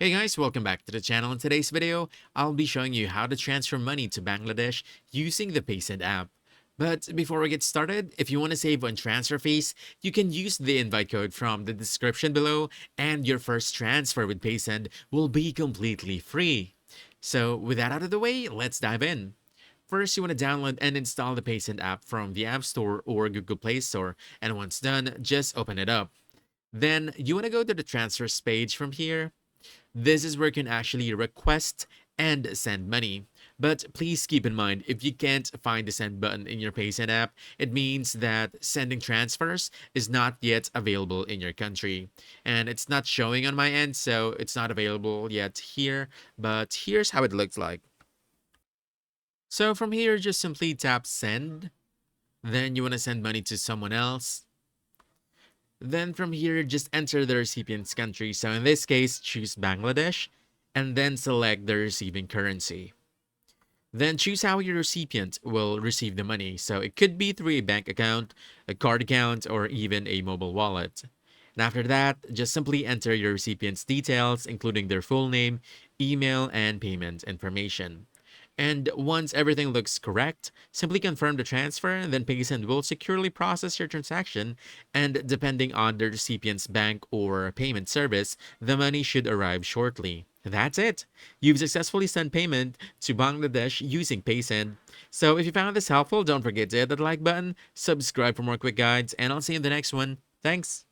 Hey guys, welcome back to the channel. In today's video, I'll be showing you how to transfer money to Bangladesh using the Paysend app. But before we get started, if you want to save on transfer fees, you can use the invite code from the description below and your first transfer with Paysend will be completely free. So with that out of the way, let's dive in. First, you want to download and install the Paysend app from the App Store or Google Play Store, and once done, just open it up. Then you want to go to the transfers page from here. This is where you can actually request and send money. But please keep in mind, if you can't find the send button in your Paysend app, it means that sending transfers is not yet available in your country. And it's not showing on my end, so it's not available yet here. But here's how it looks like. So from here, just simply tap send. Then you want to send money to someone else. Then from here, just enter the recipient's country. So in this case, choose Bangladesh and then select the receiving currency. Then choose how your recipient will receive the money. So it could be through a bank account, a card account, or even a mobile wallet. And after that, just simply enter your recipient's details, including their full name, email, and payment information. And once everything looks correct, simply confirm the transfer, then Paysend will securely process your transaction, and depending on the recipient's bank or payment service, the money should arrive shortly. That's it. You've successfully sent payment to Bangladesh using Paysend. So if you found this helpful, don't forget to hit that like button, subscribe for more quick guides, and I'll see you in the next one. Thanks.